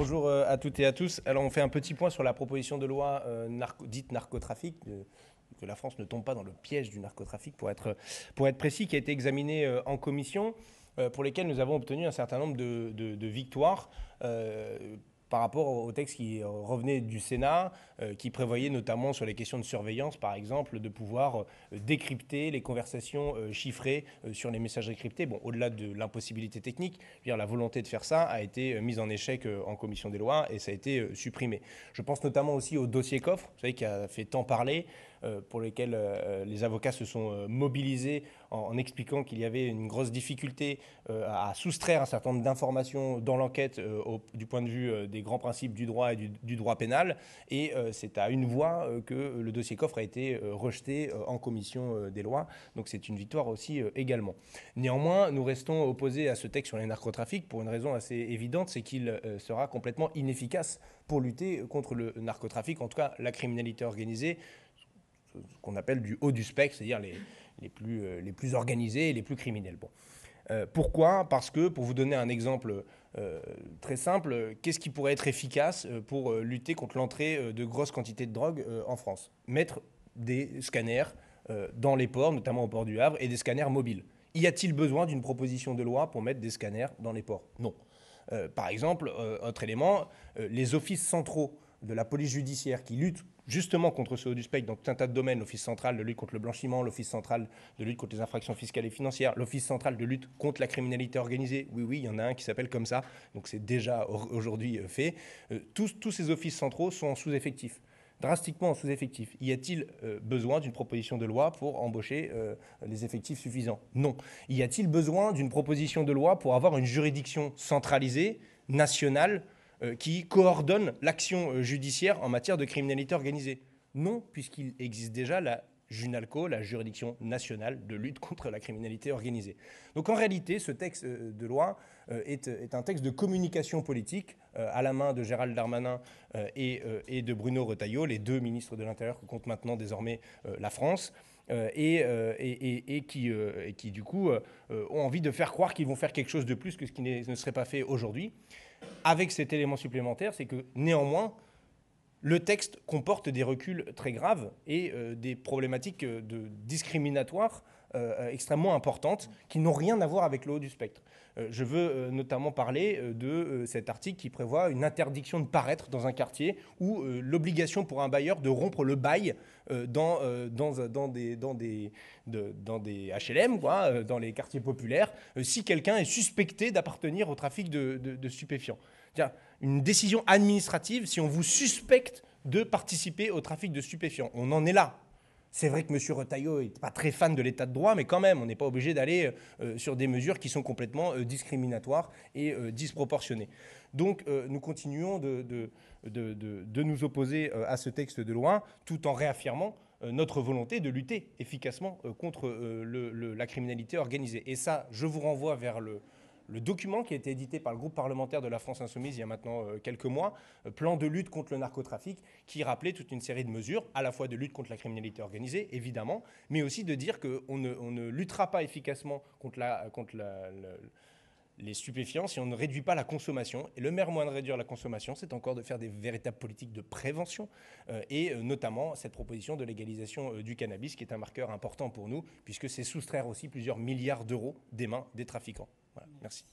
Bonjour à toutes et à tous. Alors on fait un petit point sur la proposition de loi dite narcotrafic, que la France ne tombe pas dans le piège du narcotrafic pour être précis, qui a été examinée en commission, pour lesquelles nous avons obtenu un certain nombre de victoires par rapport au texte qui revenait du Sénat, qui prévoyait notamment sur les questions de surveillance, par exemple, de pouvoir décrypter les conversations chiffrées sur les messageries cryptées. Bon, au-delà de l'impossibilité technique, je veux dire, la volonté de faire ça a été mise en échec en commission des lois et ça a été supprimé. Je pense notamment aussi au dossier coffre, vous savez, qui a fait tant parler, pour lesquels les avocats se sont mobilisés en expliquant qu'il y avait une grosse difficulté à soustraire un certain nombre d'informations dans l'enquête du point de vue des grands principes du droit et du droit pénal. Et c'est à une voix que le dossier coffre a été rejeté en commission des lois. Donc c'est une victoire aussi également. Néanmoins, nous restons opposés à ce texte sur les narcotrafics pour une raison assez évidente, c'est qu'il sera complètement inefficace pour lutter contre le narcotrafic, en tout cas la criminalité organisée, ce qu'on appelle du haut du spectre, c'est-à-dire les plus organisés et les plus criminels. Bon. Pourquoi? Parce que, pour vous donner un exemple très simple, qu'est-ce qui pourrait être efficace pour lutter contre l'entrée de grosses quantités de drogue en France? Mettre des scanners dans les ports, notamment au port du Havre, et des scanners mobiles. Y a-t-il besoin d'une proposition de loi pour mettre des scanners dans les ports? Non. Par exemple, autre élément, les offices centraux de la police judiciaire qui luttent justement contre ce haut du spectre dans tout un tas de domaines, l'Office central de lutte contre le blanchiment, l'Office central de lutte contre les infractions fiscales et financières, l'Office central de lutte contre la criminalité organisée, oui, il y en a un qui s'appelle comme ça, donc c'est déjà aujourd'hui fait. Tous ces offices centraux sont en sous-effectif, drastiquement en sous-effectif. Y a-t-il besoin d'une proposition de loi pour embaucher les effectifs suffisants? Non. Y a-t-il besoin d'une proposition de loi pour avoir une juridiction centralisée, nationale, qui coordonne l'action judiciaire en matière de criminalité organisée? Non, puisqu'il existe déjà la JUNALCO, la juridiction nationale de lutte contre la criminalité organisée. Donc en réalité, ce texte de loi est un texte de communication politique à la main de Gérald Darmanin et de Bruno Retailleau, les deux ministres de l'Intérieur que compte maintenant désormais la France. Et qui du coup ont envie de faire croire qu'ils vont faire quelque chose de plus que ce qui ne serait pas fait aujourd'hui. Avec cet élément supplémentaire, c'est que néanmoins, le texte comporte des reculs très graves et des problématiques discriminatoires extrêmement importantes qui n'ont rien à voir avec le haut du spectre. Je veux notamment parler de cet article qui prévoit une interdiction de paraître dans un quartier ou l'obligation pour un bailleur de rompre le bail dans des HLM, quoi, dans les quartiers populaires, si quelqu'un est suspecté d'appartenir au trafic de stupéfiants. C'est-à-dire une décision administrative si on vous suspecte de participer au trafic de stupéfiants. On en est là. C'est vrai que M. Retailleau n'est pas très fan de l'état de droit, mais quand même, on n'est pas obligé d'aller sur des mesures qui sont complètement discriminatoires et disproportionnées. Donc nous continuons de nous opposer à ce texte de loi, tout en réaffirmant notre volonté de lutter efficacement contre la criminalité organisée. Et ça, je vous renvoie vers le document qui a été édité par le groupe parlementaire de la France Insoumise il y a maintenant quelques mois, plan de lutte contre le narcotrafic, qui rappelait toute une série de mesures, à la fois de lutte contre la criminalité organisée, évidemment, mais aussi de dire qu'on ne luttera pas efficacement contre les stupéfiants si on ne réduit pas la consommation. Et le meilleur moyen de réduire la consommation, c'est encore de faire des véritables politiques de prévention et notamment cette proposition de légalisation du cannabis qui est un marqueur important pour nous puisque c'est soustraire aussi plusieurs milliards d'euros des mains des trafiquants. Voilà, merci.